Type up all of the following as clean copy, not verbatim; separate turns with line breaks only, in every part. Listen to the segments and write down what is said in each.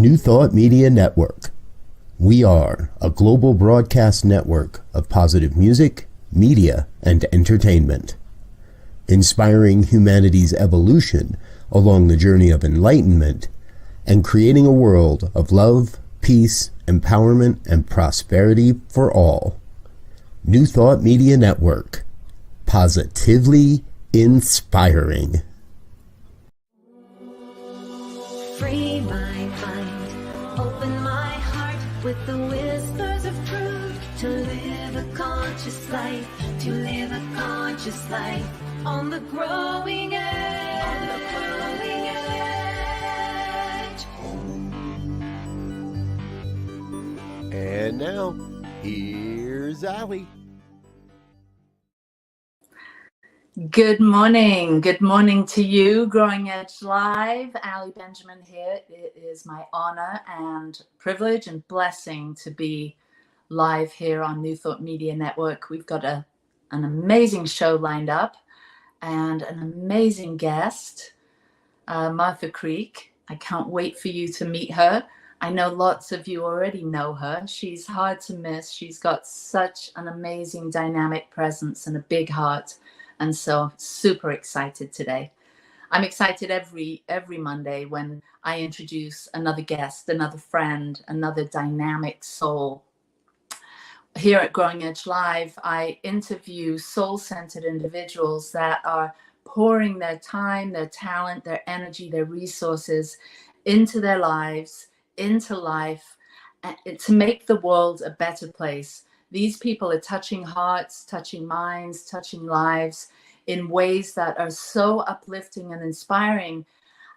New Thought Media Network. We are a global broadcast network of positive music, media, and entertainment, inspiring humanity's evolution along the journey of enlightenment and creating a world of love, peace, empowerment, and prosperity for all. New Thought Media Network. Positively inspiring.
Free my mind, open my heart with the whispers of truth, to live a conscious life, to live a conscious life on the growing edge. On the growing edge.
And now, here's Allie.
Good morning. Good morning to you, Growing Edge Live. Allie Benjamin here. It is my honor and privilege and blessing to be live here on New Thought Media Network. We've got an amazing show lined up and an amazing guest, Martha Creek. I can't wait for you to meet her. I know lots of you already know her. She's hard to miss. She's got such an amazing dynamic presence and a big heart. And so super excited today. I'm excited every Monday when I introduce another guest, another friend, another dynamic soul. Here at Growing Edge Live, I interview soul-centered individuals that are pouring their time, their talent, their energy, their resources into their lives, into life, to make the world a better place. These people are touching hearts, touching minds, touching lives in ways that are so uplifting and inspiring.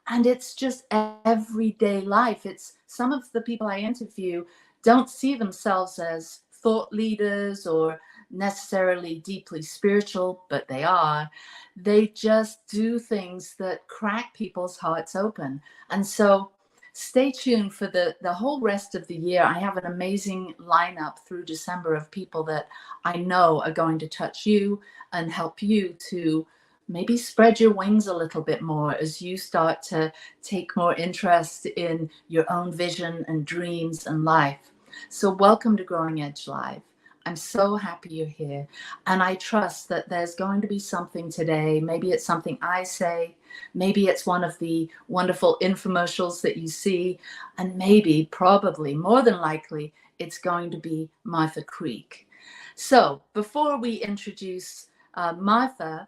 And it's just everyday life. It's some of the people I interview don't see themselves as thought leaders or necessarily deeply spiritual, but they are. They just do things that crack people's hearts open. And so stay tuned for the whole rest of the year. I have an amazing lineup through December of people that I know are going to touch you and help you to maybe spread your wings a little bit more as you start to take more interest in your own vision and dreams and life. So welcome to Growing Edge Live. I'm so happy you're here. And I trust that there's going to be something today. Maybe it's something I say. Maybe it's one of the wonderful infomercials that you see. And maybe, probably, more than likely, it's going to be Martha Creek. So before we introduce Martha,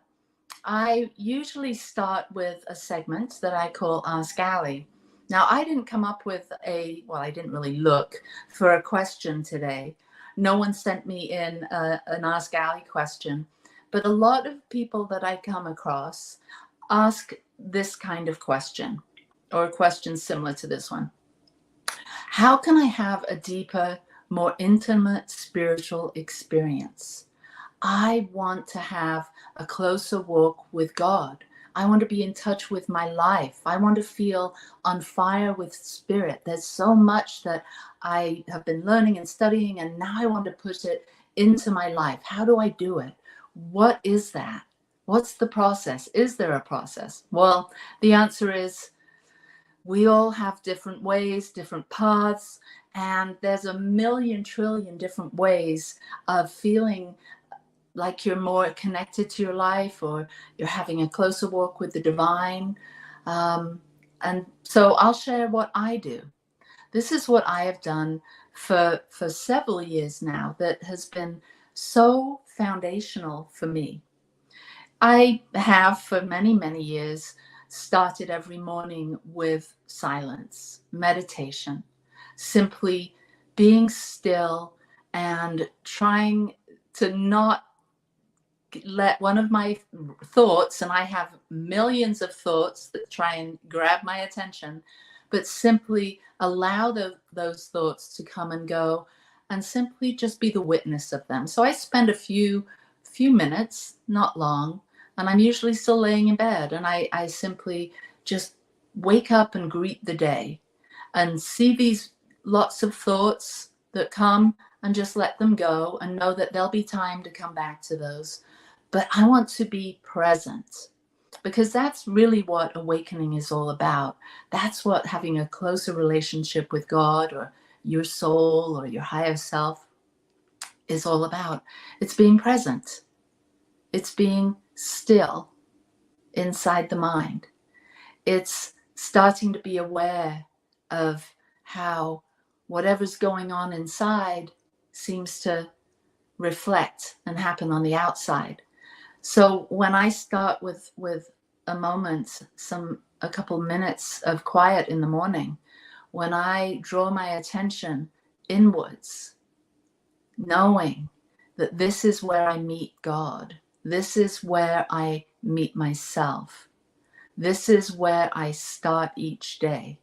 I usually start with a segment that I call Ask Allie. Now, I didn't come up with I didn't really look for a question today. No one sent me in an Ask Allie question, but a lot of people that I come across ask this kind of question, or a question similar to this one. How can I have a deeper, more intimate spiritual experience? I want to have a closer walk with God. I want to be in touch with my life. I want to feel on fire with spirit. There's so much that I have been learning and studying, and now I want to put it into my life. How do I do it? What is that? What's the process? Is there a process? Well, the answer is we all have different ways, different paths, and there's a million trillion different ways of feeling like you're more connected to your life, or you're having a closer walk with the divine. And so I'll share what I do. This is what I have done for several years now that has been so foundational for me. I have for many, many years started every morning with silence, meditation, simply being still and trying to not let one of my thoughts, and I have millions of thoughts that try and grab my attention, but simply allow those thoughts to come and go and simply just be the witness of them. So I spend a few minutes, not long, and I'm usually still laying in bed, and I simply just wake up and greet the day and see these lots of thoughts that come and just let them go and know that there'll be time to come back to those. But I want to be present because that's really what awakening is all about. That's what having a closer relationship with God or your soul or your higher self is all about. It's being present. It's being still inside the mind. It's starting to be aware of how whatever's going on inside seems to reflect and happen on the outside. So when I start with a moment, a couple minutes of quiet in the morning, when I draw my attention inwards, knowing that this is where I meet God, this is where I meet myself, this is where I start each day.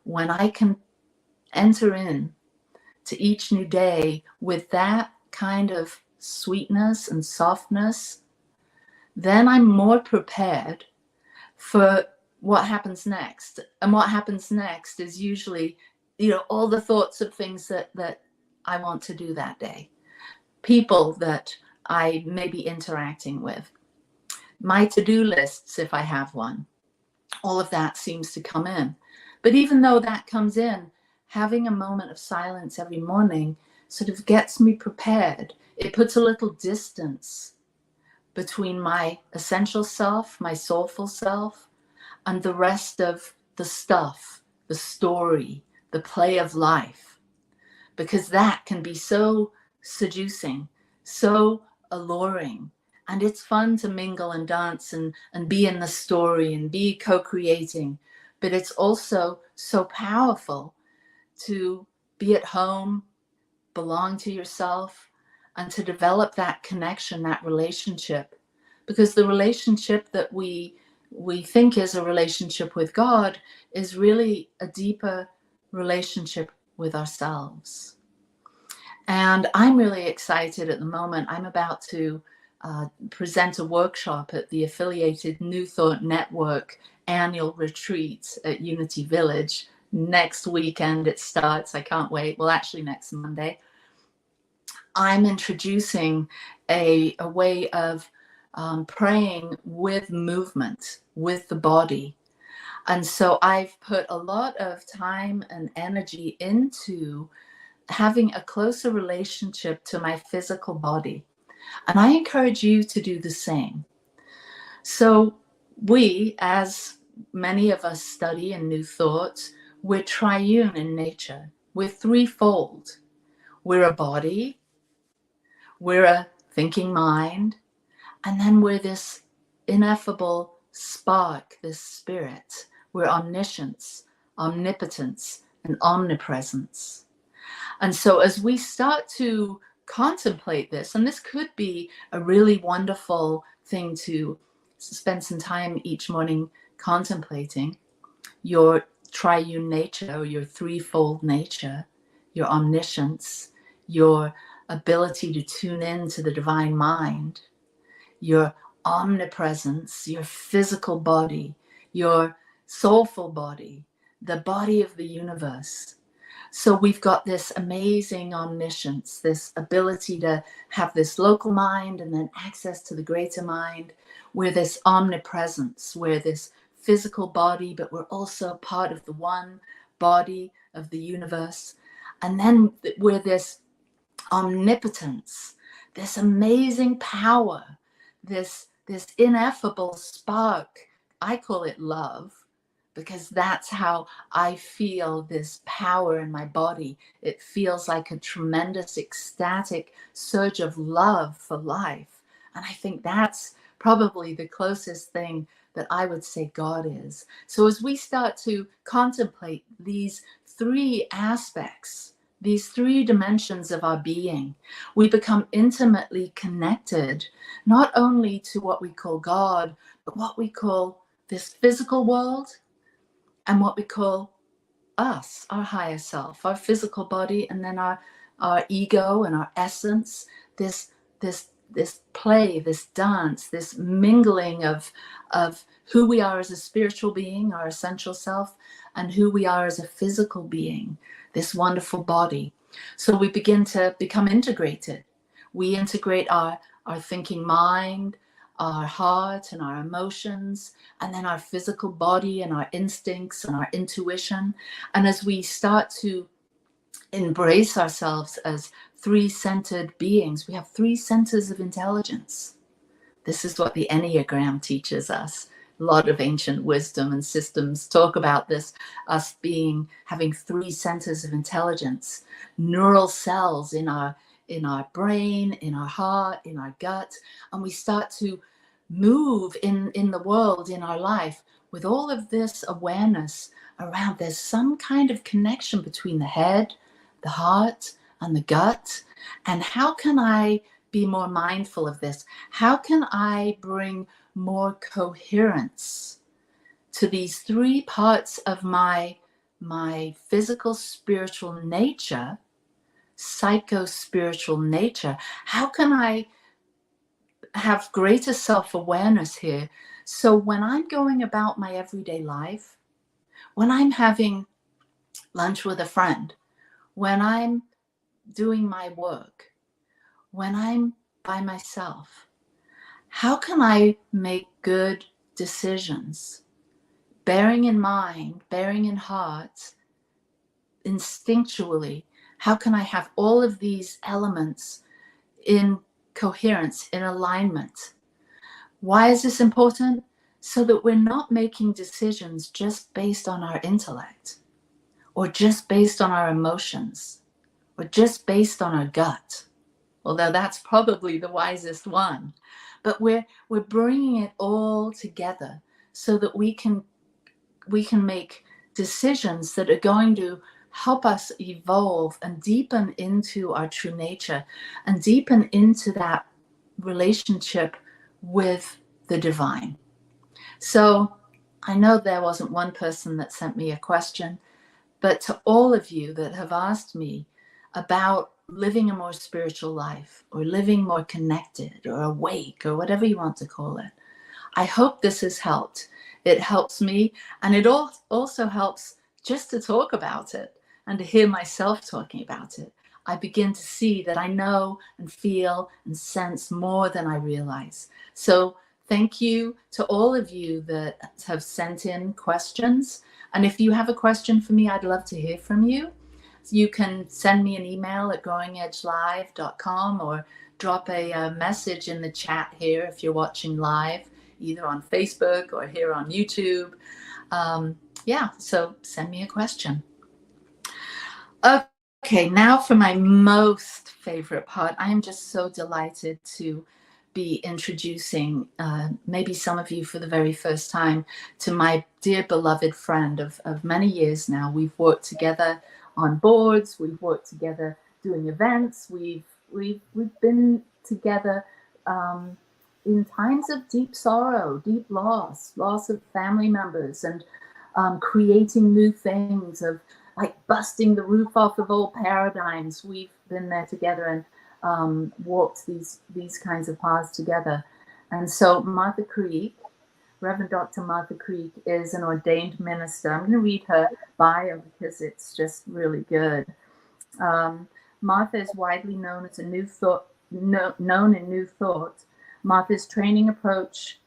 When I can enter in to each new day with that kind of sweetness and softness, then I'm more prepared for what happens next. And what happens next is usually, all the thoughts of things that I want to do that day, people that I may be interacting with, my to-do lists, if I have one, all of that seems to come in. But even though that comes in, having a moment of silence every morning sort of gets me prepared. It puts a little distance between my essential self, my soulful self, and the rest of the stuff, the story, the play of life. Because that can be so seducing, so alluring. And it's fun to mingle and dance and be in the story and be co-creating. But it's also so powerful to be at home, belong to yourself, and to develop that connection, that relationship. Because the relationship that we think is a relationship with God is really a deeper relationship with ourselves. And I'm really excited at the moment. I'm about to present a workshop at the affiliated New Thought Network annual retreat at Unity Village. Next weekend it starts. I can't wait. Well, actually next Monday. I'm introducing a way of praying with movement, with the body. And so I've put a lot of time and energy into having a closer relationship to my physical body. And I encourage you to do the same. So we, as many of us study in New Thought, we're triune in nature. We're threefold. We're a body, we're a thinking mind, and then we're this ineffable spark, this spirit. We're omniscience, omnipotence, and omnipresence. And so as we start to contemplate this, and this could be a really wonderful thing to spend some time each morning contemplating, your triune nature, or your threefold nature, your omniscience, your ability to tune in to the divine mind, your omnipresence, your physical body, your soulful body, the body of the universe. So we've got this amazing omniscience, this ability to have this local mind and then access to the greater mind. We're this omnipresence, we're this physical body, but we're also part of the one body of the universe. And then we're this omnipotence, this amazing power, this ineffable spark. I call it love, because that's how I feel this power in my body. It feels like a tremendous ecstatic surge of love for life. And I think that's probably the closest thing that I would say God is. So as we start to contemplate these three aspects, these three dimensions of our being, we become intimately connected, not only to what we call God, but what we call this physical world, and what we call us, our higher self, our physical body, and then our ego and our essence, this play, this dance, this mingling of who we are as a spiritual being, our essential self, and who we are as a physical being, this wonderful body. So we begin to become integrated. We integrate our thinking mind, our heart and our emotions, and then our physical body and our instincts and our intuition. And as we start to embrace ourselves as three-centered beings, we have three centers of intelligence. This is what the Enneagram teaches us. A lot of ancient wisdom and systems talk about this, us having three centers of intelligence, neural cells in our brain, in our heart, in our gut, and we start to move in the world, in our life, with all of this awareness around there's some kind of connection between the head, the heart, and the gut. And how can I be more mindful of this? How can I bring more coherence to these three parts of my physical, spiritual nature, psycho-spiritual nature? How can I have greater self-awareness here? So when I'm going about my everyday life, when I'm having lunch with a friend, when I'm doing my work, when I'm by myself, how can I make good decisions, bearing in mind, bearing in heart, instinctually? How can I have all of these elements in coherence, in alignment? Why is this important? So that we're not making decisions just based on our intellect, or just based on our emotions, or just based on our gut, although that's probably the wisest one. But we're bringing it all together so that we can make decisions that are going to help us evolve and deepen into our true nature and deepen into that relationship with the divine. So I know there wasn't one person that sent me a question, but to all of you that have asked me about living a more spiritual life, or living more connected, or awake, or whatever you want to call it, I hope this has helped. It helps me, and it also helps just to talk about it and to hear myself talking about it. I begin to see that I know and feel and sense more than I realize. So thank you to all of you that have sent in questions. And if you have a question for me, I'd love to hear from you. You can send me an email at growingedgelive.com, or drop a message in the chat here if you're watching live, either on Facebook or here on YouTube. So send me a question. Okay, now for my most favorite part. I am just so delighted to be introducing maybe some of you for the very first time to my dear beloved friend of many years now. We've worked together on boards, we've worked together doing events, we've been together in times of deep sorrow, deep loss of family members, and creating new things, of like busting the roof off of old paradigms. We've been there together and walked these kinds of paths together. And so Martha Creek, Reverend Dr. Martha Creek, is an ordained minister. I'm going to read her bio because it's just really good. Martha is widely known as known in New Thought. Martha's training approach,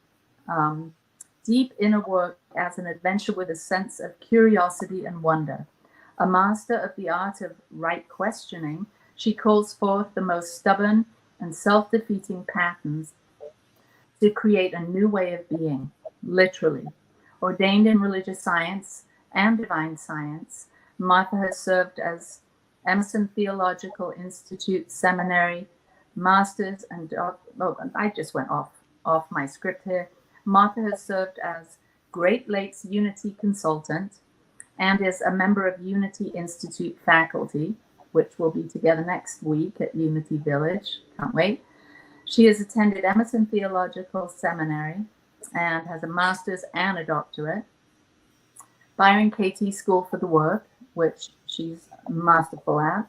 deep inner work as an adventure with a sense of curiosity and wonder. A master of the art of right questioning, she calls forth the most stubborn and self-defeating patterns to create a new way of being, literally. Ordained in religious science and divine science, Martha has served as Emerson Theological Institute Seminary, Masters and I just went off my script here. Martha has served as Great Lakes Unity Consultant and is a member of Unity Institute faculty, which will be together next week at Unity Village. Can't wait. She has attended Emerson Theological Seminary and has a master's and a doctorate. Byron Katie School for the Work, which she's masterful at,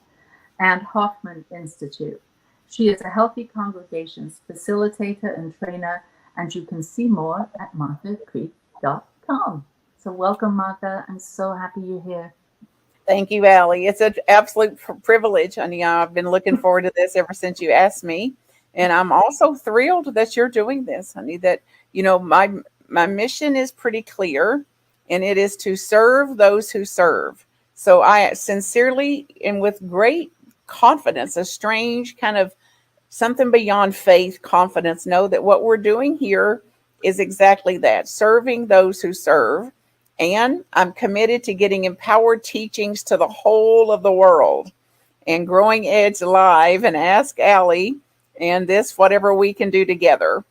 and Hoffman Institute. She is a Healthy Congregations facilitator and trainer, and you can see more at marthacreek.com. So welcome, Martha. I'm so happy you're here.
Thank you, Allie. It's an absolute privilege. And I've been looking forward to this ever since you asked me. And I'm also thrilled that you're doing this, honey, that, my mission is pretty clear, and it is to serve those who serve. So I sincerely and with great confidence, a strange kind of something beyond faith, confidence, know that what we're doing here is exactly that, serving those who serve. And I'm committed to getting empowered teachings to the whole of the world, and Growing Edge Live and Ask Allie and this, whatever we can do together,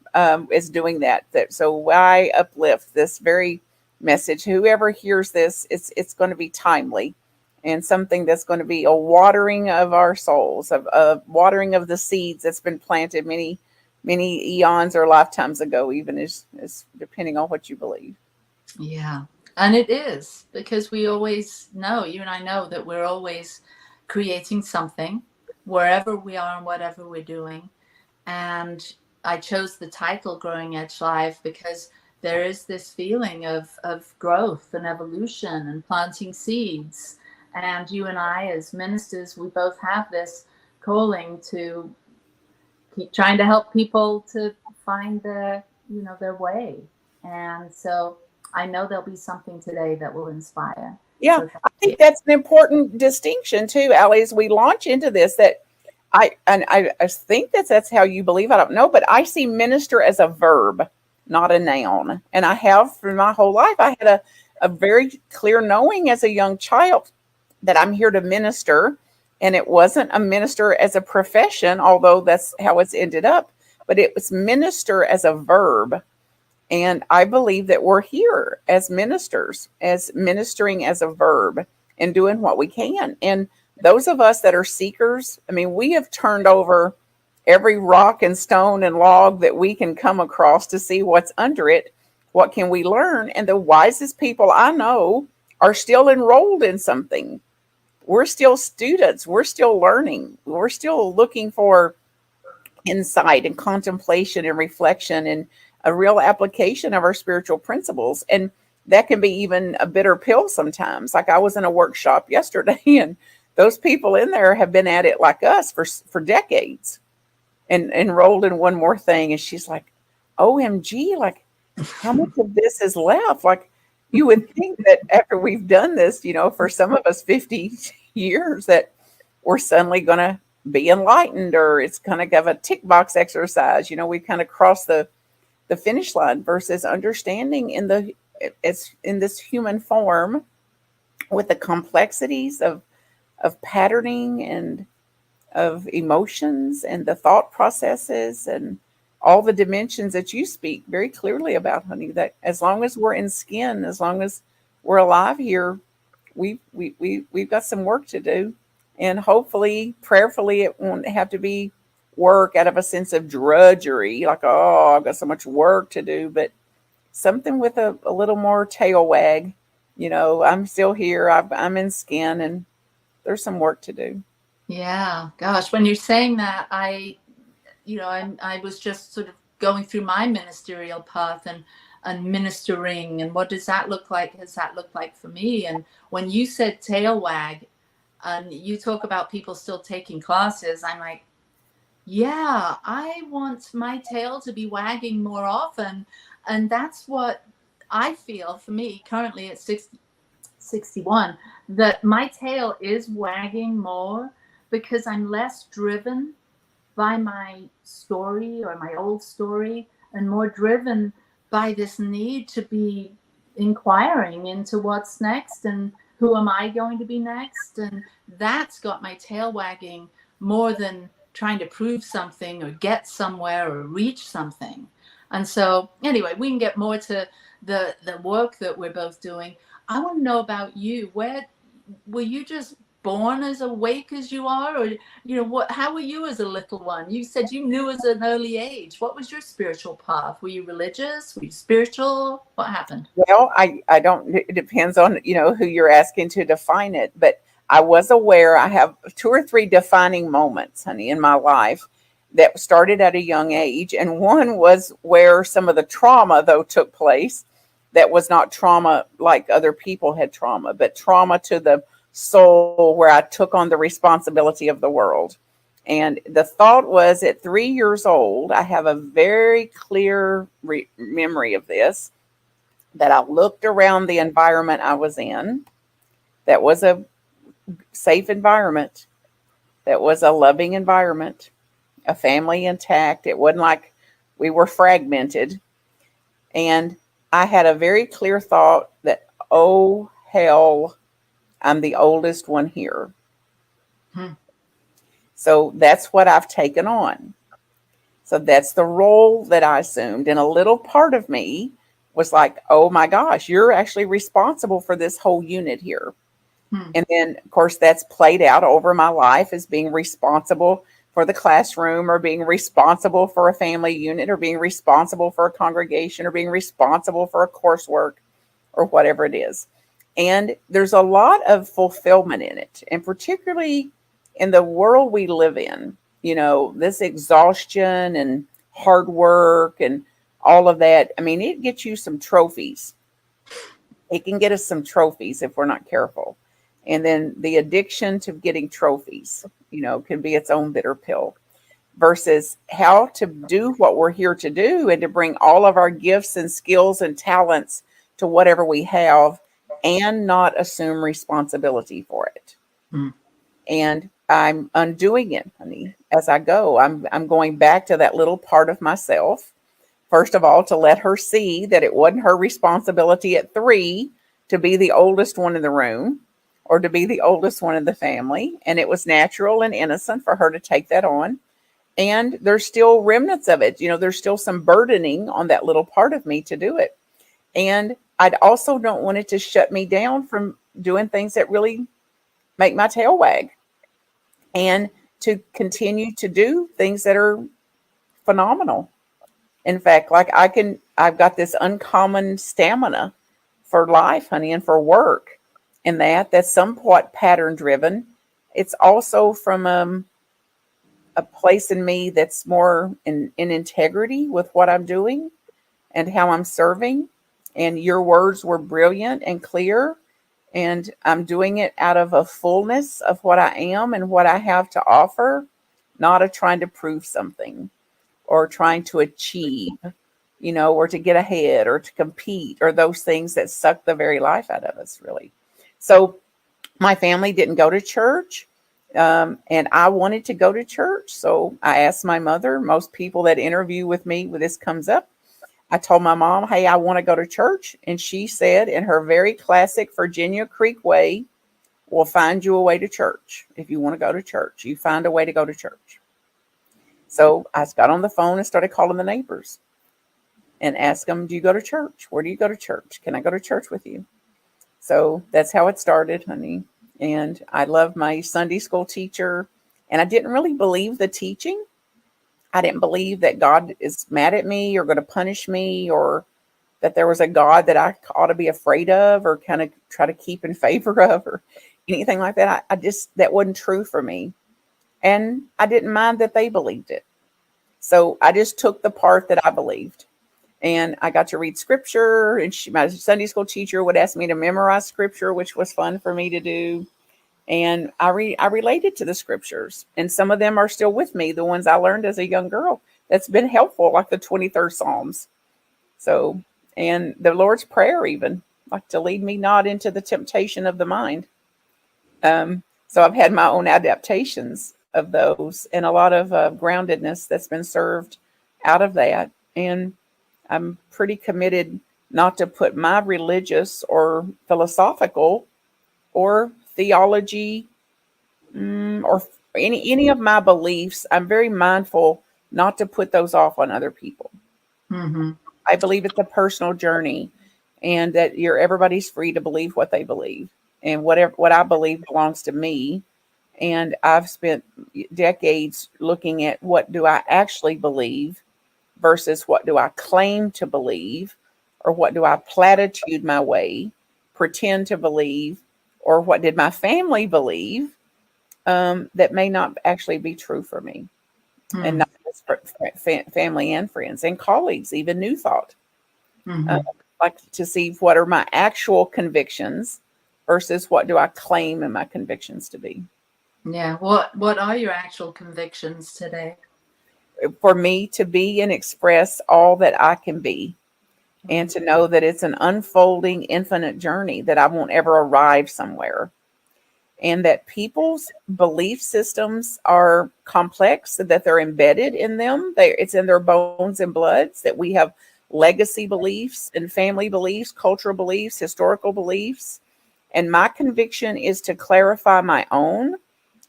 is doing that. So I uplift this very message. Whoever hears this, it's going to be timely, and something that's going to be a watering of our souls, of a watering of the seeds that's been planted many, many eons or lifetimes ago, even as depending on what you believe.
Yeah. And it is, because we always know, you and I know, that we're always creating something wherever we are and whatever we're doing. And I chose the title Growing Edge Live because there is this feeling of growth and evolution and planting seeds. And you and I, as ministers, we both have this calling to keep trying to help people to find their way. And so I know there'll be something today that will inspire.
Yeah,
So
I think that's an important distinction too, Allie, as we launch into this, that I think that's how you believe. I don't know, but I see minister as a verb, not a noun. And I have for my whole life. I had a very clear knowing as a young child that I'm here to minister. And it wasn't a minister as a profession, although that's how it's ended up, but it was minister as a verb. And I believe that we're here as ministers, as ministering as a verb and doing what we can. And those of us that are seekers, I mean, we have turned over every rock and stone and log that we can come across to see what's under it. What can we learn? And the wisest people I know are still enrolled in something. We're still students. We're still learning. We're still looking for insight and contemplation and reflection and a real application of our spiritual principles. And that can be even a bitter pill sometimes. Like I was in a workshop yesterday, and those people in there have been at it like us for decades and enrolled in one more thing. And she's like, OMG, like how much of this is left? Like you would think that after we've done this, for some of us 50 years, that we're suddenly going to be enlightened, or it's kind of have a tick box exercise. We've kind of crossed the finish line, versus understanding it's in this human form with the complexities of patterning and of emotions and the thought processes and all the dimensions that you speak very clearly about, honey, that as long as we're in skin, as long as we're alive here, we've got some work to do. And hopefully, prayerfully, it won't have to be work out of a sense of drudgery, like, oh, I've got so much work to do, but something with a little more tail wag. I'm still here. I'm in skin, and there's some work to do.
Yeah, gosh, when you're saying that, I was just sort of going through my ministerial path and ministering, and what does that look like? Has that looked like for me? And when you said tail wag, and you talk about people still taking classes, I'm like, yeah, I want my tail to be wagging more often. And that's what I feel for me currently at 61, that my tail is wagging more because I'm less driven by my story or my old story, and more driven by this need to be inquiring into what's next and who am I going to be next. And that's got my tail wagging more than trying to prove something or get somewhere or reach something. And so anyway, we can get more to the work that we're both doing. I want to know about you. Where were you just born as awake as you are, or how were you as a little one? You said you knew as an early age. What was your spiritual path? Were you religious? Were you spiritual? What happened?
Well, I don't, it depends on, who you're asking to define it, but I was aware. I have 2 or 3 defining moments, honey, in my life that started at a young age. And one was where some of the trauma, though, took place. That was not trauma like other people had trauma, but trauma to the soul, where I took on the responsibility of the world. And the thought was at 3 years old, I have a very clear memory of this, that I looked around the environment I was in, that was a safe environment, that was a loving environment, a family intact. It wasn't like we were fragmented. And I had a very clear thought that, oh, hell, I'm the oldest one here.
Hmm.
So that's what I've taken on. So that's the role that I assumed. And a little part of me was like, oh my gosh, you're actually responsible for this whole unit here.
Hmm.
And then, of course, that's played out over my life as being responsible for the classroom, or being responsible for a family unit, or being responsible for a congregation, or being responsible for a coursework, or whatever it is. And there's a lot of fulfillment in it. And particularly in the world we live in, you know, this exhaustion and hard work and all of that. I mean, it gets you some trophies. It can get us some trophies if we're not careful. And then the addiction to getting trophies, you know, can be its own bitter pill, versus how to do what we're here to do, and to bring all of our gifts and skills and talents to whatever we have, and not assume responsibility for it.
Hmm.
And I'm undoing it, honey, as I go. I'm going back to that little part of myself. First of all, to let her see that it wasn't her responsibility at 3 to be the oldest one in the room, or to be the oldest one in the family. And it was natural and innocent for her to take that on. And there's still remnants of it. You know, there's still some burdening on that little part of me to do it. And I also don't want it to shut me down from doing things that really make my tail wag, and to continue to do things that are phenomenal. In fact, like I've got this uncommon stamina for life, honey, and for work, and that's somewhat pattern driven. It's also from a place in me that's more in integrity with what I'm doing and how I'm serving. And your words were brilliant and clear. And I'm doing it out of a fullness of what I am and what I have to offer, not of trying to prove something, or trying to achieve, you know, or to get ahead, or to compete, or those things that suck the very life out of us, really. So my family didn't go to church, and I wanted to go to church. So I asked my mother. Most people that interview with me when this comes up, I told my mom, hey, I want to go to church. And she said, in her very classic Virginia Creek way, we'll find you a way to church. If you want to go to church, you find a way to go to church. So I got on the phone and started calling the neighbors and asked them, do you go to church? Where do you go to church? Can I go to church with you? So that's how it started, honey. And I love my Sunday school teacher. And I didn't really believe the teaching. I didn't believe that God is mad at me or going to punish me, or that there was a God that I ought to be afraid of, or kind of try to keep in favor of, or anything like that. I just, that wasn't true for me. And I didn't mind that they believed it. So I just took the part that I believed. And I got to read scripture, and my Sunday school teacher would ask me to memorize scripture, which was fun for me to do. And I related to the scriptures, and some of them are still with me. The ones I learned as a young girl, that's been helpful, like the 23rd Psalms. So, and the Lord's Prayer, even, like, to lead me not into the temptation of the mind. So I've had my own adaptations of those, and a lot of groundedness that's been served out of that. And I'm pretty committed not to put my religious or philosophical or theology, or any of my beliefs. I'm very mindful not to put those off on other people.
Mm-hmm.
I believe it's a personal journey, and that everybody's free to believe what they believe, and what I believe belongs to me. And I've spent decades looking at what do I actually believe versus what do I claim to believe, or what do I platitude my way, pretend to believe, or what did my family believe, that may not actually be true for me. And not just for family and friends and colleagues, even New Thought.
Mm-hmm.
Like to see what are my actual convictions versus what do I claim in my convictions to be.
Yeah. What are your actual convictions today?
For me to be and express all that I can be, and
Mm.
to know that it's an unfolding, infinite journey, that I won't ever arrive somewhere, and that people's belief systems are complex, that they're embedded in them. It's in their bones and bloods, that we have legacy beliefs and family beliefs, cultural beliefs, historical beliefs. And my conviction is to clarify my own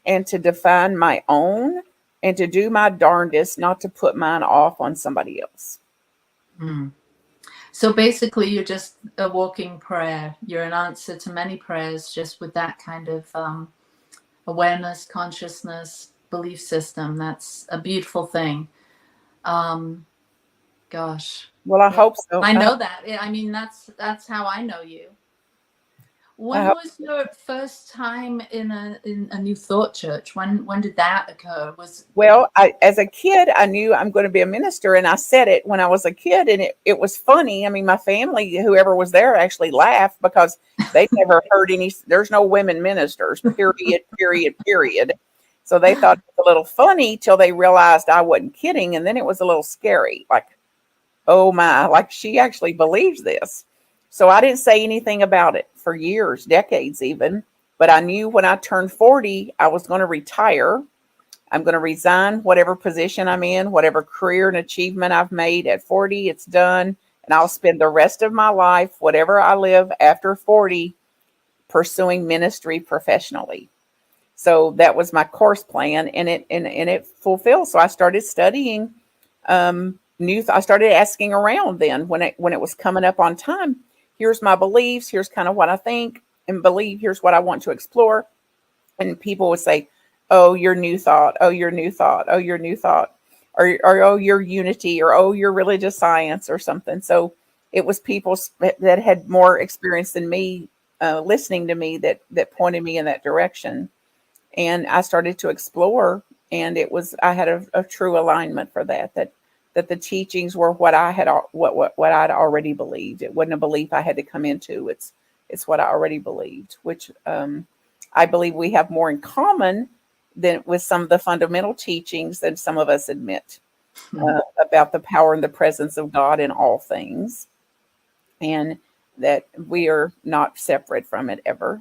and to define my own and to do my darndest not to put mine off on somebody else.
Mm. So basically, you're just a walking prayer. You're an answer to many prayers, just with that kind of awareness, consciousness, belief system. That's a beautiful thing. Um, Gosh,
Well, I
yeah,
hope so.
I know that. I mean, that's how I know you.
I
When
hope.
was your first time in a New Thought church? When did that occur? Was
Well, as a kid, I knew I'm going to be a minister, and I said it when I was a kid, and it was funny. I mean, my family, whoever was there, actually laughed because they never heard any. There's no women ministers. Period. Period. Period. So they thought it was a little funny till they realized I wasn't kidding, and then it was a little scary. Like, oh my, like she actually believes this. So I didn't say anything about it for years, decades even. But I knew when I turned 40, I was going to retire. I'm going to resign whatever position I'm in, whatever career and achievement I've made at 40, it's done. And I'll spend the rest of my life, whatever I live after 40, pursuing ministry professionally. So that was my course plan, and it fulfilled. So I started studying I started asking around then when it was coming up on time. Here's my beliefs, here's kind of what I think and believe, here's what I want to explore. And people would say, "Oh, your new thought. Oh, your new thought. Oh, your new thought." Or oh, your unity, or oh, your religious science, or something. So it was people that had more experience than me, listening to me, that pointed me in that direction. And I started to explore, and I had a true alignment for that the teachings were what I had what I'd already believed. It wasn't a belief I had to come into. It's what I already believed, which I believe we have more in common than with some of the fundamental teachings than some of us admit, about the power and the presence of God in all things, and that we are not separate from it ever.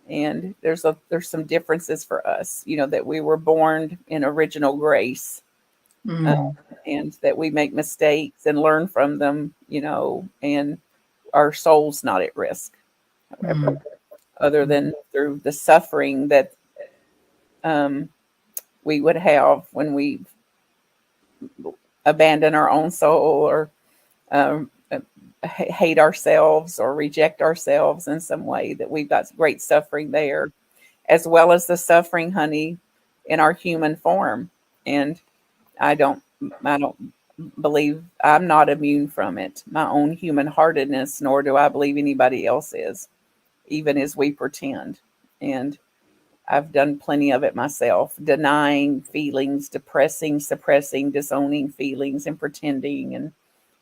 And there's some differences for us, that we were born in original grace, uh,
mm,
and that we make mistakes and learn from them, and our soul's not at risk, however,
mm,
other than through the suffering that um, we would have when we abandon our own soul, or hate ourselves or reject ourselves in some way, that we've got great suffering there, as well as the suffering, honey, in our human form. And I don't, I don't believe I'm not immune from it, my own human heartedness, nor do I believe anybody else is, even as we pretend. And I've done plenty of it myself, denying feelings, depressing, suppressing, disowning feelings, and pretending and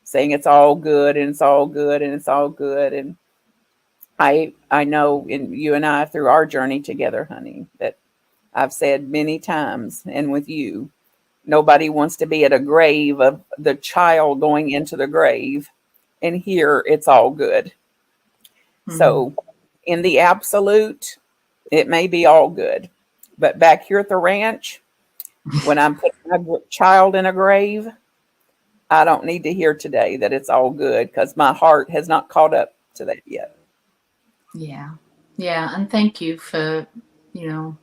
saying it's all good and it's all good and it's all good. And I know, in you and I, through our journey together, honey, that I've said many times, and with you, nobody wants to be at a grave of the child going into the grave, and here it's all good.
mm.
So, in the absolute, it may be all good, but back here at the ranch, when I'm putting my child in a grave, I don't need to hear today that it's all good, because my heart has not caught up to that yet.
Yeah, yeah, and thank you you know,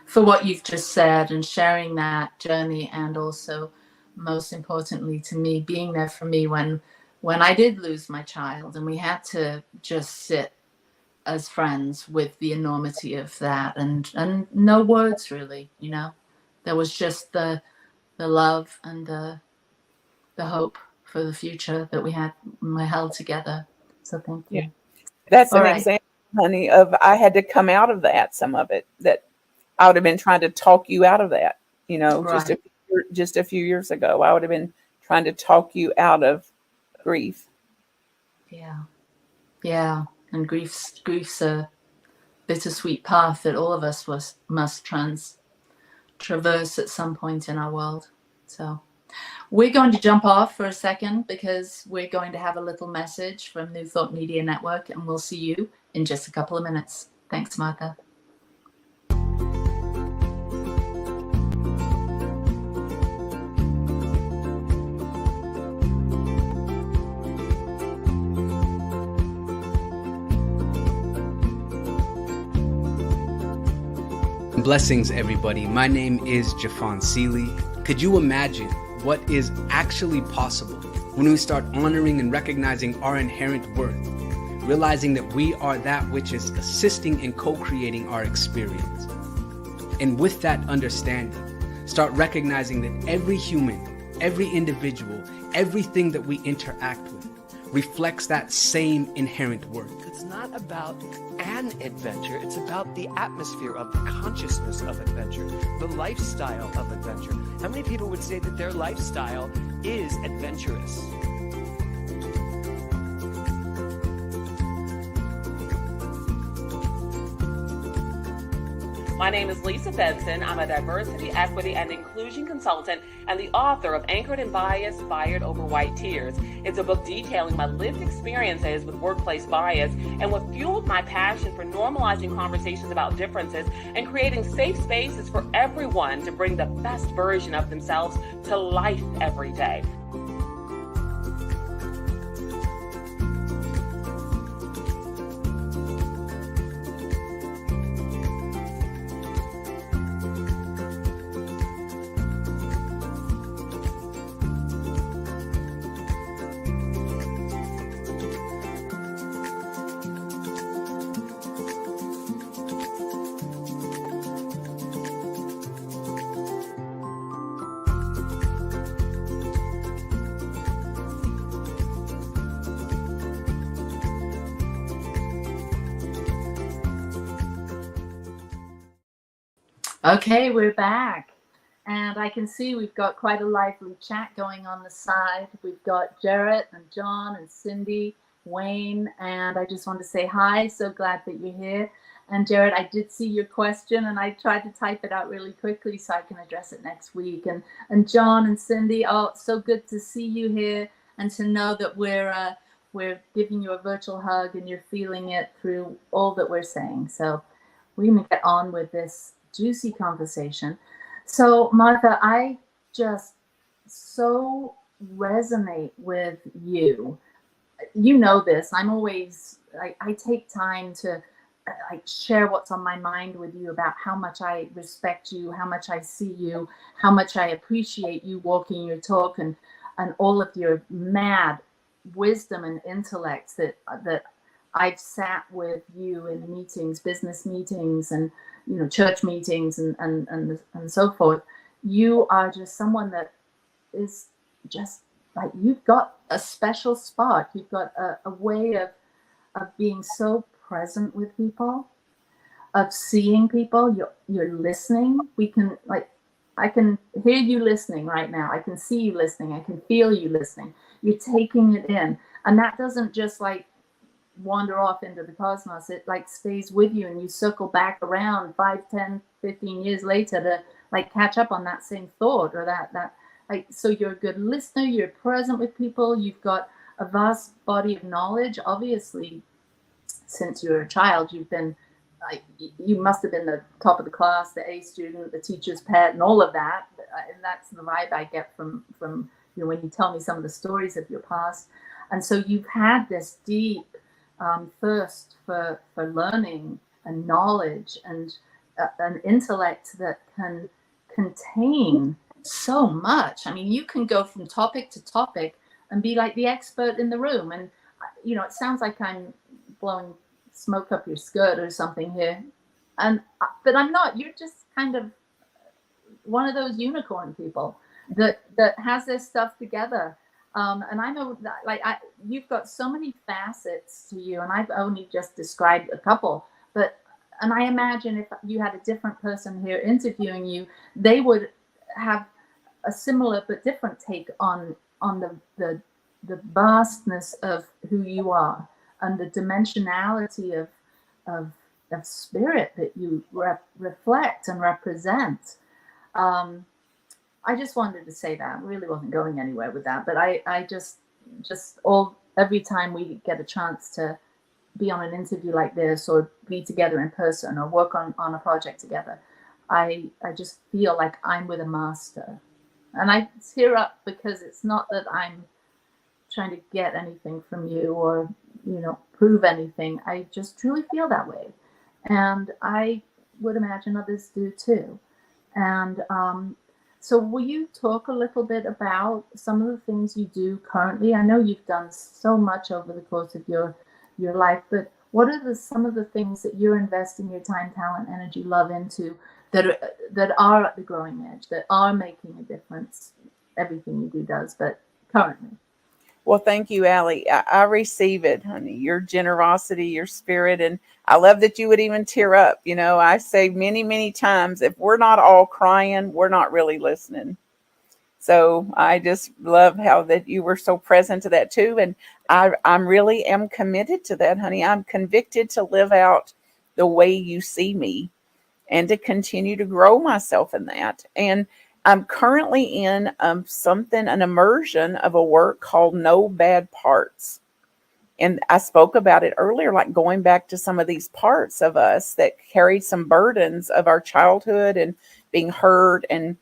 for what you've just said and sharing that journey, and also, most importantly to me, being there for me when I did lose my child, and we had to just sit as friends with the enormity of that, and no words really, there was just the love and the hope for the future that we held together. So thank
Yeah.
you.
That's
All
an
right.
example, honey, of I had to come out of that, some of it, that I would have been trying to talk you out of that,
Right.
just a few years ago. I would have been trying to talk you out of grief.
Yeah. Yeah. And grief's a bittersweet path that all of us must traverse at some point in our world. So we're going to jump off for a second because we're going to have a little message from New Thought Media Network, and we'll see you in just a couple of minutes. Thanks, Martha.
Blessings, everybody. My name is Jafon Seeley. Could you imagine what is actually possible when we start honoring and recognizing our inherent worth, realizing that we are that which is assisting and co-creating our experience? And with that understanding, start recognizing that every human, every individual, everything that we interact with reflects that same inherent worth.
It's not about an adventure, it's about the atmosphere of the consciousness of adventure, the lifestyle of adventure. How many people would say that their lifestyle is adventurous?
My name is Lisa Benson. I'm a diversity, equity, and inclusion consultant and the author of Anchored in Bias, Fired Over White Tears. It's a book detailing my lived experiences with workplace bias and what fueled my passion for normalizing conversations about differences and creating safe spaces for everyone to bring the best version of themselves to life every day.
Okay, we're back. And I can see we've got quite a lively chat going on the side. We've got Jarrett and John and Cindy, Wayne, and I just want to say hi. So glad that you're here. And Jarrett, I did see your question and I tried to type it out really quickly so I can address it next week. And John and Cindy, oh, so good to see you here and to know that we're giving you a virtual hug and you're feeling it through all that we're saying. So we're going to get on with this juicy conversation. So Martha, I just so resonate with you. You know this. I'm always, I take time to share what's on my mind with you about how much I respect you, how much I see you, how much I appreciate you walking your talk and all of your mad wisdom and intellects that I've sat with you in meetings, business meetings, and church meetings, and so forth. You are just someone that is just like, you've got a special spot. You've got a way of being so present with people, of seeing people. You're listening. I can hear you listening right now. I can see you listening. I can feel you listening. You're taking it in, and that doesn't just wander off into the cosmos. It stays with you, and you circle back around 5, 10, 15 years later to catch up on that same thought or that so you're a good listener. You're present with people. You've got a vast body of knowledge. Obviously, since you were a child, you've been you must have been the top of the class, the A student, the teacher's pet, and all of that. And that's the vibe I get from when you tell me some of the stories of your past. And so you've had this deep thirst for learning and knowledge and an intellect that can contain so much. I mean, you can go from topic to topic and be like the expert in the room. And it sounds like I'm blowing smoke up your skirt or something here, but I'm not. You're just kind of one of those unicorn people that has this stuff together. And I know that you've got so many facets to you, and I've only just described a couple, and I imagine if you had a different person here interviewing you, they would have a similar but different take on the vastness of who you are and the dimensionality of of spirit that you reflect and represent. I just wanted to say that. I really wasn't going anywhere with that, but I just every time we get a chance to be on an interview like this, or be together in person, or work on a project together, I just feel like I'm with a master. And I tear up because it's not that I'm trying to get anything from you or, prove anything. I just truly feel that way. And I would imagine others do too. And so will you talk a little bit about some of the things you do currently? I know you've done so much over the course of your life, but what are some of the things that you're investing your time, talent, energy, love into that are at the growing edge, that are making a difference? Everything you do does, but currently.
Well, thank you, Allie. I receive it, honey. Your generosity, your spirit, and I love that you would even tear up. I say many, many times, if we're not all crying, we're not really listening. So I just love how that you were so present to that too. And I'm really am committed to that, honey. I'm convicted to live out the way you see me and to continue to grow myself in that. And I'm currently in an immersion of a work called No Bad Parts. And I spoke about it earlier, like going back to some of these parts of us that carried some burdens of our childhood and being hurt and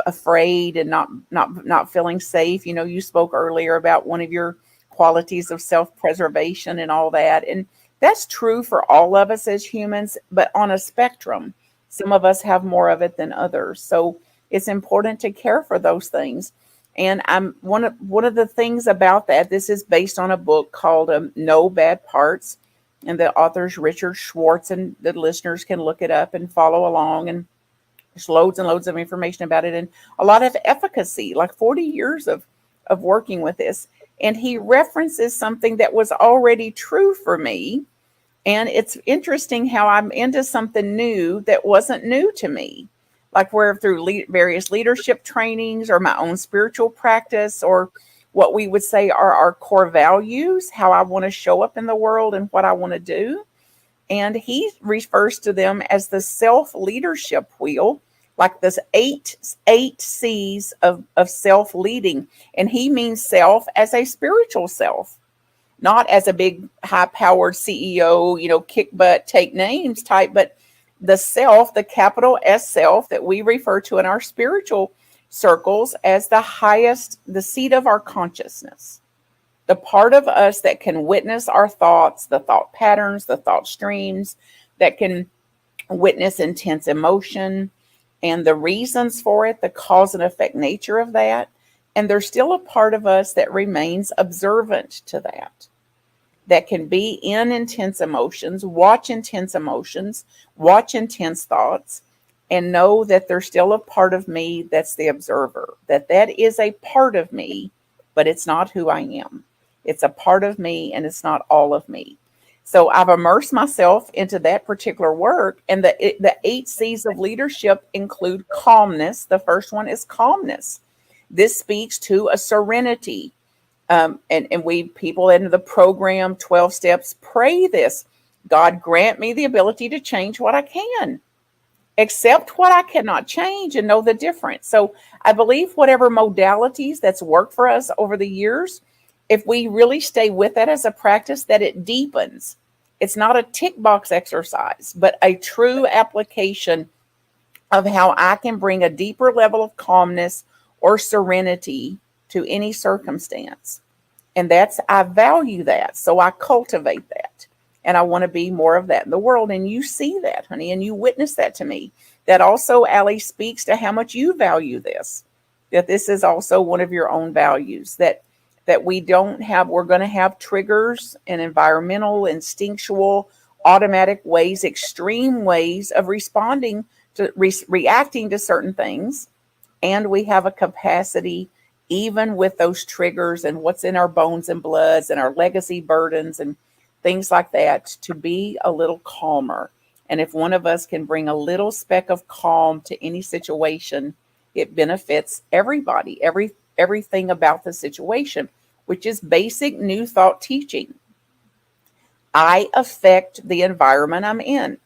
afraid and not feeling safe. You spoke earlier about one of your qualities of self-preservation and all that. And that's true for all of us as humans, but on a spectrum. Some of us have more of it than others. So it's important to care for those things. And I'm one of the things about that. This is based on a book called No Bad Parts, and the author's Richard Schwartz, and the listeners can look it up and follow along. And there's loads and loads of information about it, and a lot of efficacy, like 40 years of working with this. And he references something that was already true for me. And it's interesting how I'm into something new that wasn't new to me. Like where through various leadership trainings or my own spiritual practice, or what we would say are our core values, how I want to show up in the world and what I want to do. And he refers to them as the self-leadership wheel, like this eight C's of self-leading. And he means self as a spiritual self, not as a big high-powered CEO, kick butt, take names type, but the self, the capital S self that we refer to in our spiritual circles as the highest, the seat of our consciousness, the part of us that can witness our thoughts, the thought patterns, the thought streams, that can witness intense emotion and the reasons for it, the cause and effect nature of that. And there's still a part of us that remains observant to that can be in intense emotions, watch intense thoughts, and know that there's still a part of me that's the observer, that is a part of me, but it's not who I am. It's a part of me, and it's not all of me. So I've immersed myself into that particular work, and the 8 C's of leadership include calmness. The first one is calmness. This speaks to a serenity. And we people in the program 12 steps pray this. God, grant me the ability to change what I can, accept what I cannot change, and know the difference. So I believe whatever modalities that's worked for us over the years, if we really stay with that as a practice, that it deepens. It's not a tick box exercise, but a true application of how I can bring a deeper level of calmness or serenity to any circumstance. And I value that. So I cultivate that. And I want to be more of that in the world. And you see that, honey, and you witness that to me. That also, Allie, speaks to how much you value this. That this is also one of your own values. That we're going to have triggers and environmental, instinctual, automatic ways, extreme ways of responding to reacting to certain things. And we have a capacity, even with those triggers and what's in our bones and bloods and our legacy burdens and things like that, to be a little calmer. And if one of us can bring a little speck of calm to any situation, it benefits everybody, everything about the situation, which is basic New Thought teaching. I affect the environment I'm in.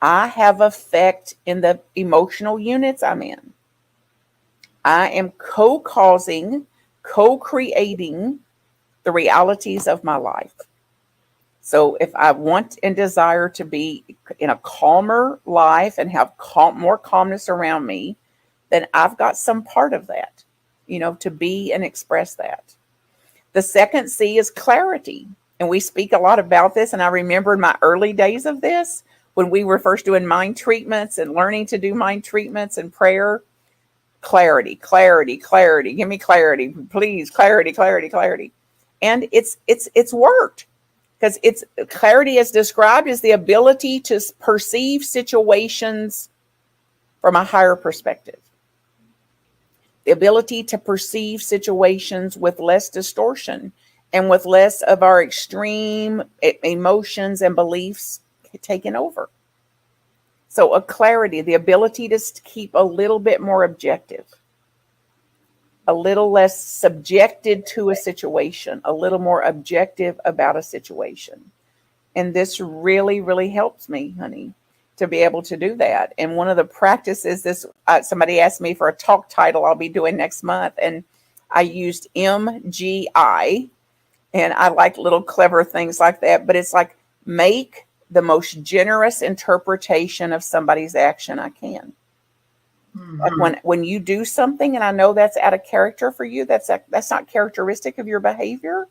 I have effect in the emotional units I'm in. I am co-causing, co-creating the realities of my life. So if I want and desire to be in a calmer life and have more calmness around me, then I've got some part of that, to be and express that. The second C is clarity. And we speak a lot about this. And I remember in my early days of this, when we were first doing mind treatments and learning to do mind treatments and prayer, clarity, clarity, clarity, give me clarity, please, clarity, clarity, clarity. And it's worked, because it's clarity as described as the ability to perceive situations from a higher perspective. The ability to perceive situations with less distortion and with less of our extreme emotions and beliefs taking over. So a clarity, the ability to keep a little bit more objective, a little less subjected to a situation, a little more objective about a situation. And this really, really helps me, honey, to be able to do that. And one of the practices, somebody asked me for a talk title I'll be doing next month, and I used MGI, and I like little clever things like that, but it's like, make the most generous interpretation of somebody's action I can.
Mm-hmm.
Like when you do something and I know that's out of character for you, that's not characteristic of your behavior,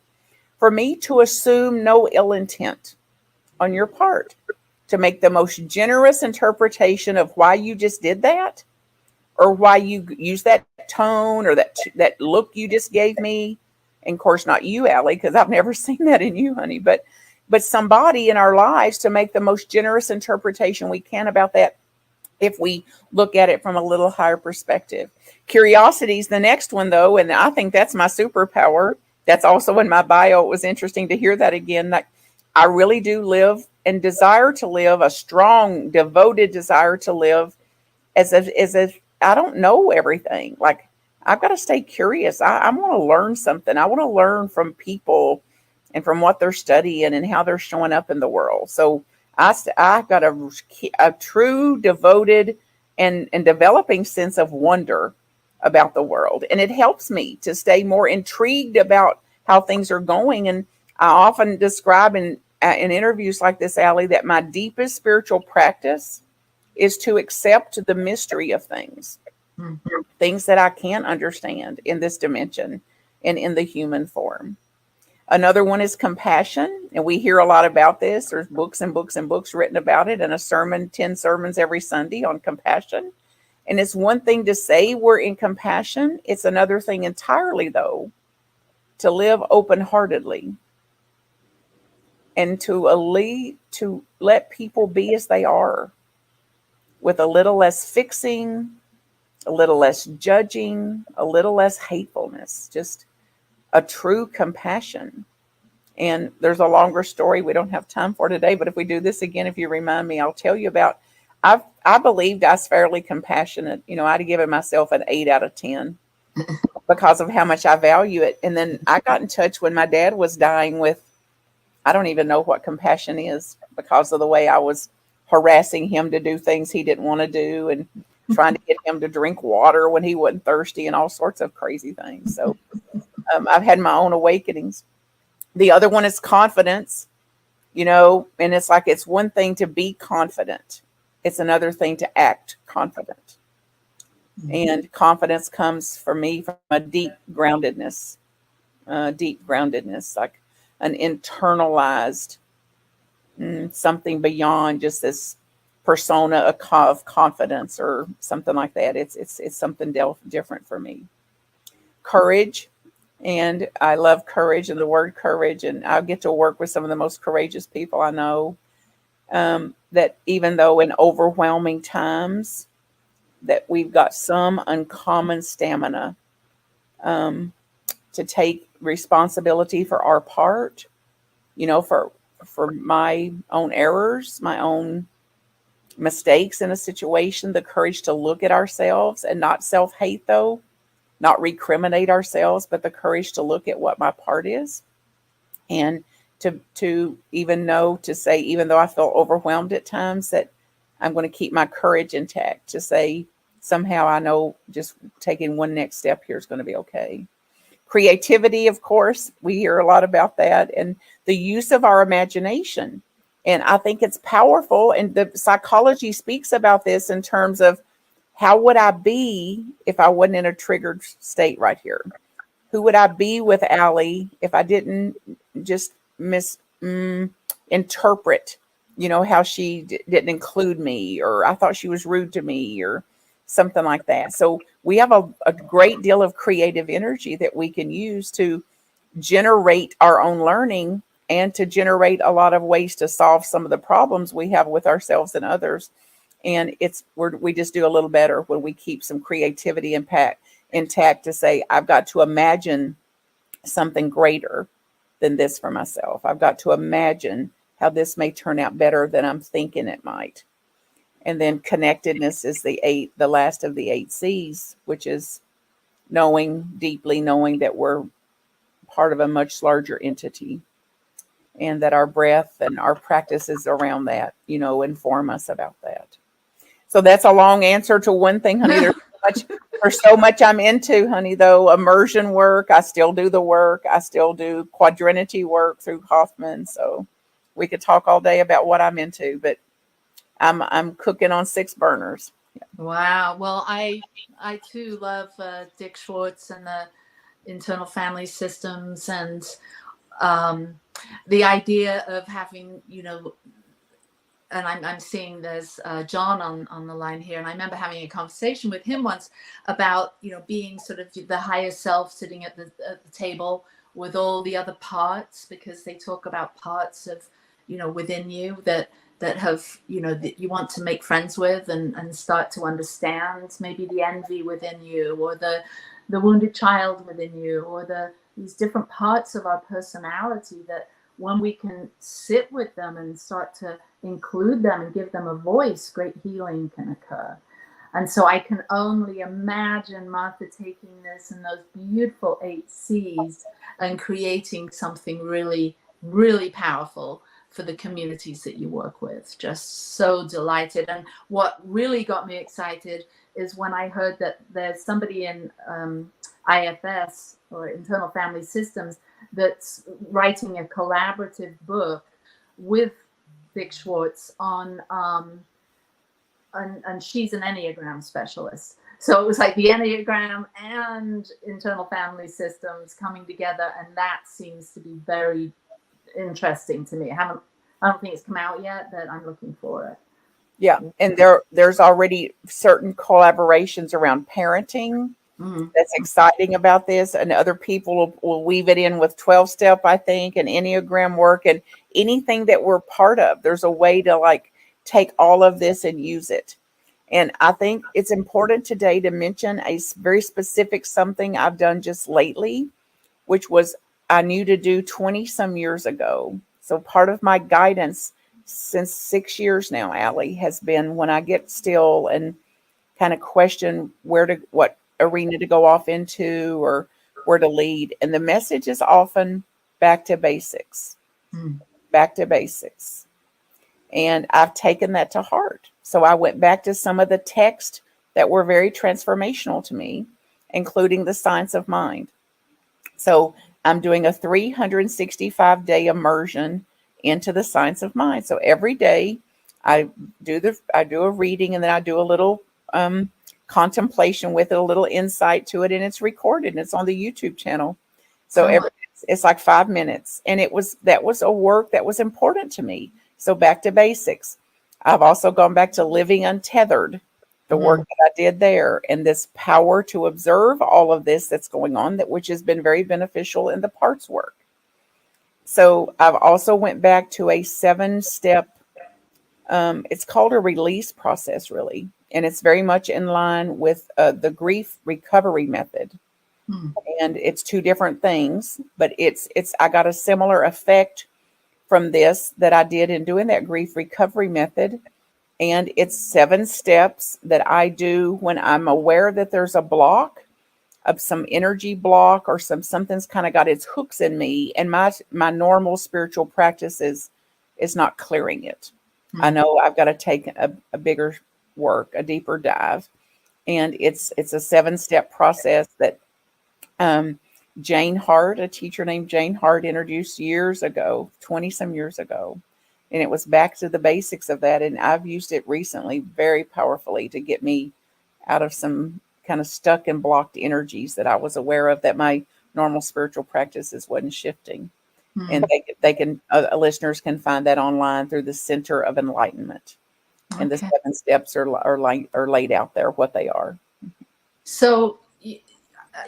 for me to assume no ill intent on your part, to make the most generous interpretation of why you just did that, or why you use that tone, or that look you just gave me. And of course, not you, Allie, because I've never seen that in you, honey, but somebody in our lives, to make the most generous interpretation we can about that, if we look at it from a little higher perspective. Curiosity is the next one, though, and I think that's my superpower. That's also in my bio. It was interesting to hear that again. Like, I really do live and desire to live a strong, devoted desire to live as if I don't know everything. Like, I've got to stay curious. I want to learn something. I want to learn from people and from what they're studying and how they're showing up in the world. So I've got a true, devoted, and developing sense of wonder about the world. And it helps me to stay more intrigued about how things are going. And I often describe in interviews like this, Allie, that my deepest spiritual practice is to accept the mystery of things,
Mm-hmm.
things that I can't understand in this dimension and in the human form. Another one is compassion, and we hear a lot about this. There's books and books and books written about it, and 10 sermons every Sunday on compassion. And it's one thing to say we're in compassion. It's another thing entirely, though, to live open-heartedly and to let people be as they are, with a little less fixing, a little less judging, a little less hatefulness, just a true compassion. And there's a longer story we don't have time for today, but if we do this again, if you remind me, I'll tell you about, I believed I was fairly compassionate. I'd given myself an 8 out of 10 because of how much I value it. And then I got in touch when my dad was dying with, I don't even know what compassion is, because of the way I was harassing him to do things he didn't want to do, and trying to get him to drink water when he wasn't thirsty, and all sorts of crazy things. So I've had my own awakenings. The other one is confidence, and it's like, it's one thing to be confident. It's another thing to act confident. Mm-hmm. And confidence comes for me from a deep groundedness, like an internalized something beyond just this persona of confidence or something like that. It's something different for me. Courage. And I love courage and the word courage. And I get to work with some of the most courageous people I know, that even though in overwhelming times, that we've got some uncommon stamina to take responsibility for our part, for my own errors, my own mistakes in a situation, the courage to look at ourselves and not self-hate, though, not recriminate ourselves, but the courage to look at what my part is, and to even know to say, even though I feel overwhelmed at times, that I'm going to keep my courage intact to say, somehow I know just taking one next step here is going to be okay. Creativity, of course, we hear a lot about that, and the use of our imagination. And I think it's powerful. And the psychology speaks about this in terms of how would I be if I wasn't in a triggered state right here? Who would I be with Allie if I didn't just interpret, how she didn't include me, or I thought she was rude to me, or something like that. So we have a great deal of creative energy that we can use to generate our own learning and to generate a lot of ways to solve some of the problems we have with ourselves and others. And we just do a little better when we keep some creativity intact to say, I've got to imagine something greater than this for myself. I've got to imagine how this may turn out better than I'm thinking it might. And then connectedness is the last of the 8 C's, which is deeply knowing that we're part of a much larger entity, and that our breath and our practices around that, inform us about that. So that's a long answer to one thing, honey. There's so much I'm into, honey, though. Immersion work. I still do the work. I still do quadrinity work through Hoffman. So we could talk all day about what I'm into, but I'm cooking on 6 burners.
Wow. Well, I too love Dick Schwartz and the internal family systems, and the idea of having, and I'm seeing there's John on the line here, and I remember having a conversation with him once about being sort of the higher self sitting at the table with all the other parts, because they talk about parts of within you that have that you want to make friends with and start to understand, maybe the envy within you, or the wounded child within you, or these different parts of our personality that when we can sit with them and start to include them and give them a voice, great healing can occur. And so I can only imagine Martha taking this and those beautiful 8 C's and creating something really, really powerful for the communities that you work with. Just so delighted. And what really got me excited is when I heard that there's somebody in IFS, or Internal Family Systems, that's writing a collaborative book with Dick Schwartz on, and she's an Enneagram specialist. So it was like the Enneagram and internal family systems coming together, and that seems to be very interesting to me. I don't think it's come out yet, but I'm looking for it.
Yeah, and there's already certain collaborations around parenting. Mm-hmm. That's exciting about this, and other people will weave it in with 12-step, I think, and Enneagram work, and anything that we're part of. There's a way to take all of this and use it. And I think it's important today to mention a very specific something I've done just lately, which was I knew to do 20 some years ago. So part of my guidance since 6 years now, Allie, has been when I get still and kind of question what arena to go off into or where to lead. And the message is often back to basics, back to basics. And I've taken that to heart. So I went back to some of the texts that were very transformational to me, including the Science of Mind. So I'm doing a 365-day immersion into the Science of Mind. So every day I do a reading, and then I do a little contemplation with it, a little insight to it, and it's recorded and it's on the YouTube channel. So it's like 5 minutes, and that was a work that was important to me. So back to basics. I've also gone back to living untethered, the work that I did there, and this power to observe all of this that's going on, which has been very beneficial in the parts work. So I've also went back to a 7-step, it's called a release process, really. And it's very much in line with the grief recovery method. And it's 2 different things, but I got a similar effect from this that I did in doing that grief recovery method. And it's 7 steps that I do when I'm aware that there's a block of some energy block, or something's kind of got its hooks in me, and my normal spiritual practice is not clearing it. I know I've got to take a bigger work, a deeper dive. And it's a 7-step process that Jane Hart, a teacher named Jane Hart, introduced years ago, 20 some years ago. And it was back to the basics of that. And I've used it recently very powerfully to get me out of some kind of stuck and blocked energies that I was aware of that my normal spiritual practices wasn't shifting. And they can, listeners can find that online through the Center of Enlightenment. And the 7 steps are laid out there, what they are.
So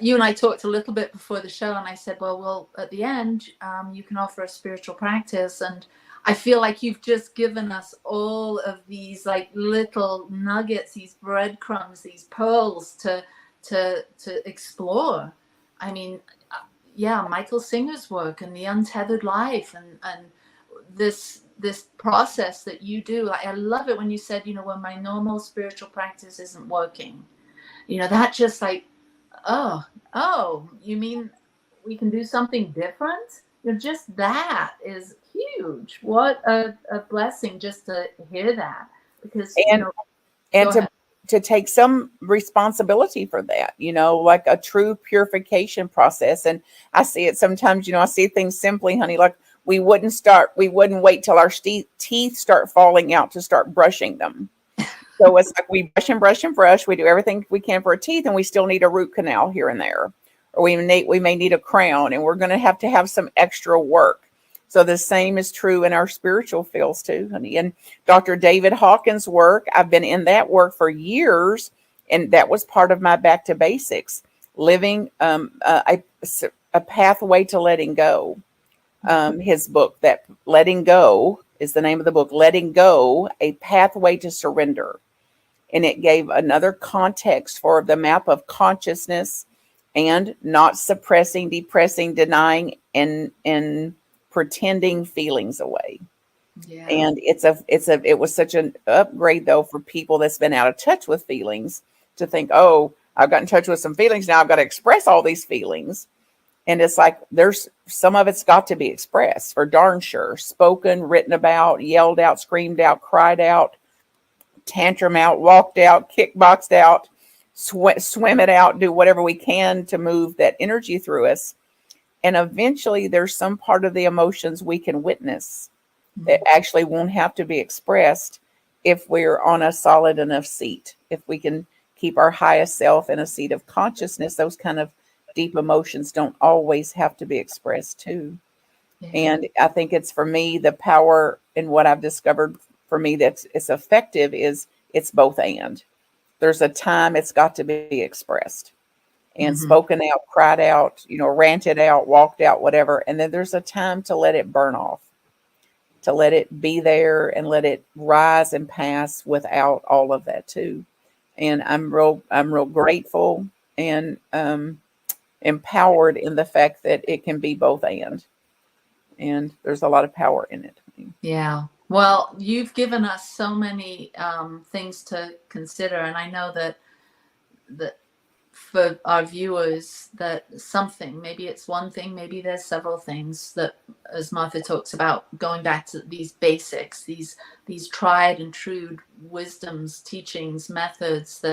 you and I talked a little bit before the show, and I said, well, at the end, you can offer a spiritual practice. And I feel like you've just given us all of these like little nuggets, these breadcrumbs, these pearls to explore. I mean, Michael Singer's work and the untethered life and this process that you do. I love it when you said, when my normal spiritual practice isn't working, that just like, oh, you mean we can do something different? Just that is huge. What a blessing just to hear that, because
to take some responsibility for that, like a true purification process. And I see it sometimes, I see things simply, honey, like we wouldn't wait till our teeth start falling out to start brushing them. So it's like we brush and brush and brush. We do everything we can for our teeth, and we still need a root canal here and there. Or we may need a crown, and we're going to have some extra work. So the same is true in our spiritual fields too, honey. And Dr. David Hawkins' work, I've been in that work for years, and that was part of my back to basics, living a pathway to letting go. His book, that Letting Go is the name of the book, Letting Go, A Pathway to Surrender. And it gave another context for the map of consciousness and not suppressing, depressing, denying, and pretending feelings away. Yeah. And it was such an upgrade though for people that's been out of touch with feelings to think, oh, I've got in touch with some feelings. Now I've got to express all these feelings. And it's like, there's some of it's got to be expressed for darn sure, spoken, written about, yelled out, screamed out, cried out, tantrum out, walked out, kickboxed out, swim it out, do whatever we can to move that energy through us. And eventually there's some part of the emotions we can witness that actually won't have to be expressed if we're on a solid enough seat. If we can keep our highest self in a seat of consciousness, those kind of deep emotions don't always have to be expressed too. Yeah. And I think it's, for me, the power in what I've discovered for me that's it's effective is it's both and. There's a time it's got to be expressed and spoken out, cried out, ranted out, walked out, whatever. And then there's a time to let it burn off, to let it be there and let it rise and pass without all of that too. And I'm real grateful and empowered in the fact that it can be both and there's a lot of power in it.
Yeah. Well, you've given us so many things to consider, and I know that for our viewers, that something, maybe it's one thing, maybe there's several things that, as Martha talks about, going back to these basics, these tried and true wisdoms, teachings, methods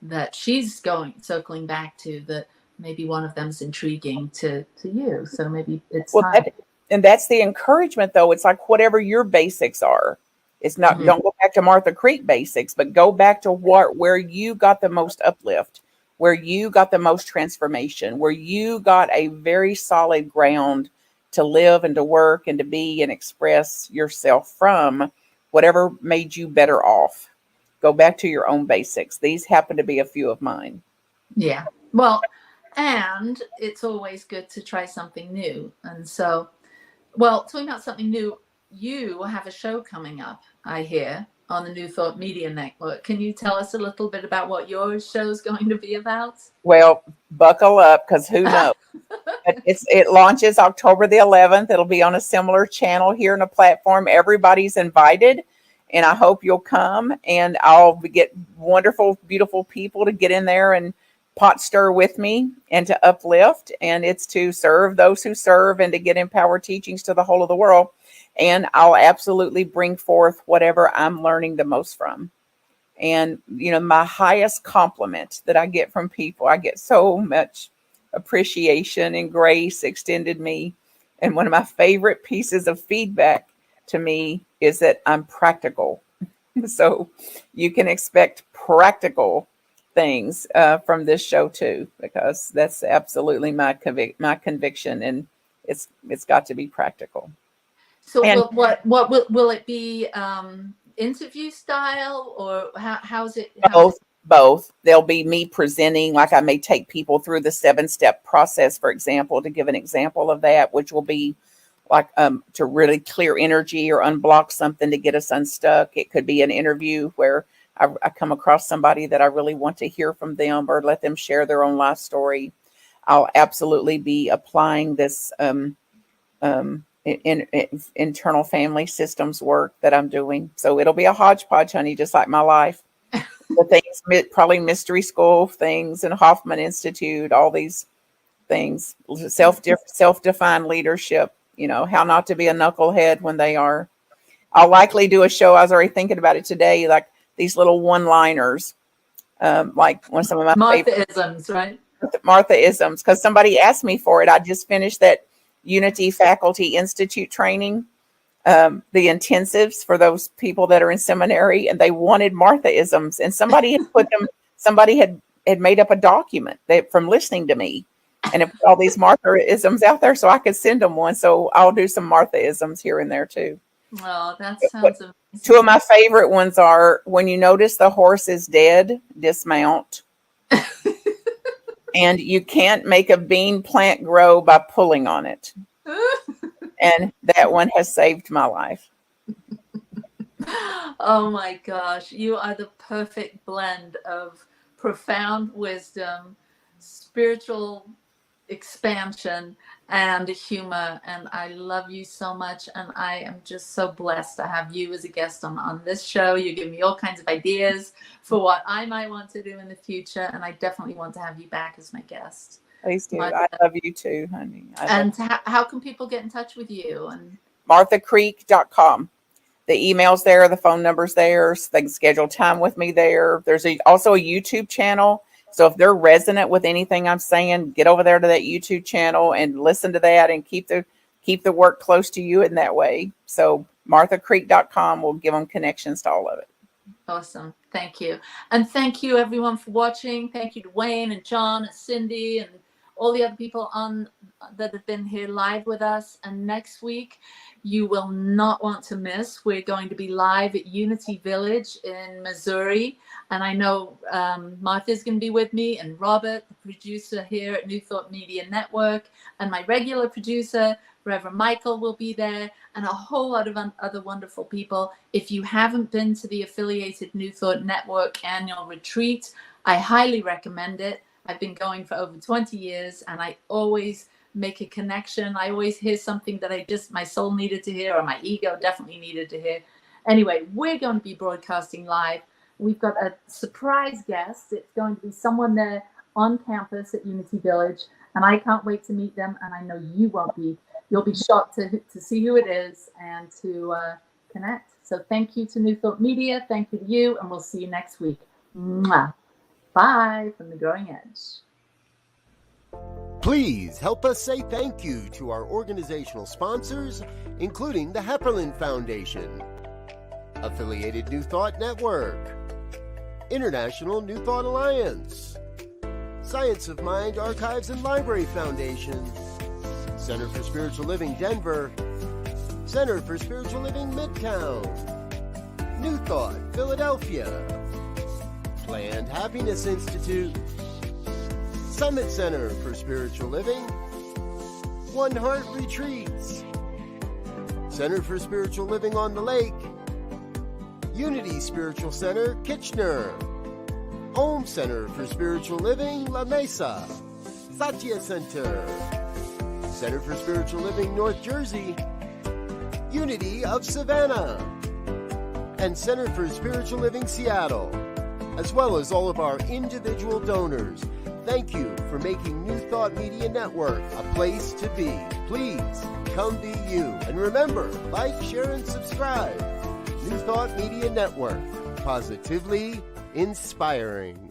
that she's circling back to, that maybe one of them is intriguing to you. So maybe it's time.
And that's the encouragement, though. It's like whatever your basics are. It's not, don't go back to Martha Creek basics, but go back to where you got the most uplift, where you got the most transformation, where you got a very solid ground to live and to work and to be and express yourself from, whatever made you better off. Go back to your own basics. These happen to be a few of mine.
Yeah. Well, and it's always good to try something new. And so, talking about something new, you have a show coming up, I hear, on the New Thought Media Network. Can you tell us a little bit about what your show is going to be about?
Well, buckle up, because who knows? It launches October the 11th. It'll be on a similar channel here in a platform. Everybody's invited, and I hope you'll come. And I'll get wonderful, beautiful people to get in there and pot stir with me and to uplift. And it's to serve those who serve and to get empowered teachings to the whole of the world. and I'll absolutely bring forth whatever I'm learning the most from. And, my highest compliment that I get from people, I get so much appreciation and grace extended me. And one of my favorite pieces of feedback to me is that I'm practical. So you can expect practical things from this show too, because that's absolutely my conviction, and it's got to be practical.
So
And
what will it be, interview style, or how's it?
Both. There'll be me presenting, like I may take people through the 7-step process, for example, to give an example of that, which will be like to really clear energy or unblock something to get us unstuck. It could be an interview where I come across somebody that I really want to hear from them or let them share their own life story. I'll absolutely be applying this internal family systems work that I'm doing. So it'll be a hodgepodge, honey, just like my life. The things, probably mystery school things and Hoffman Institute, all these things, self-defined leadership, how not to be a knucklehead when they are. I'll likely do a show. I was already thinking about it today, like these little one-liners, like one of some of my
Martha-isms, right?
Martha-isms, because somebody asked me for it. I just finished that Unity Faculty Institute training, the intensives for those people that are in seminary, and they wanted Martha-isms, and somebody had put them. Somebody had made up a document from listening to me, and it put all these Martha-isms out there, so I could send them one. So I'll do some Martha-isms here and there too.
Well, that sounds amazing.
Two of my favorite ones are: when you notice the horse is dead, dismount. And you can't make a bean plant grow by pulling on it. And that one has saved my life.
Oh my gosh, you are the perfect blend of profound wisdom, spiritual expansion, and humor. And I love you so much. And I am just so blessed to have you as a guest on this show. You give me all kinds of ideas for what I might want to do in the future. And I definitely want to have you back as my guest.
Please do. I love you too, honey.
How can people get in touch with you? And
MarthaCreek.com. The email's there, the phone number's there, so they can schedule time with me there. There's also a YouTube channel. So if they're resonant with anything I'm saying, get over there to that YouTube channel and listen to that and keep the work close to you in that way. So MarthaCreek.com will give them connections to all of it.
Awesome. Thank you. And thank you everyone for watching. Thank you to Wayne and John and Cindy and all the other people that have been here live with us. And next week, you will not want to miss. We're going to be live at Unity Village in Missouri. And I know Martha's going to be with me, and Robert, the producer here at New Thought Media Network, and my regular producer, Reverend Michael, will be there, and a whole lot of other wonderful people. If you haven't been to the affiliated New Thought Network annual retreat, I highly recommend it. I've been going for over 20 years, and I always make a connection. I always hear something that my soul needed to hear, or my ego definitely needed to hear. Anyway, we're going to be broadcasting live. We've got a surprise guest. It's going to be someone there on campus at Unity Village, and I can't wait to meet them, and I know you won't be. You'll be shocked to see who it is and to connect. So thank you to New Thought Media. Thank you to you, and we'll see you next week. Mwah. Bye from the Growing Edge.
Please help us say thank you to our organizational sponsors, including the Hepperlin Foundation, Affiliated New Thought Network, International New Thought Alliance, Science of Mind Archives and Library Foundation, Center for Spiritual Living Denver, Center for Spiritual Living Midtown, New Thought Philadelphia, Planned Happiness Institute, Summit Center for Spiritual Living, One Heart Retreats, Center for Spiritual Living on the Lake, Unity Spiritual Center, Kitchener, Home Center for Spiritual Living, La Mesa, Satya Center, Center for Spiritual Living, North Jersey, Unity of Savannah, and Center for Spiritual Living, Seattle, as well as all of our individual donors. Thank you for for making New Thought Media Network a place to be. Please come be you. And remember, like, share, and subscribe. New Thought Media Network. Positively inspiring.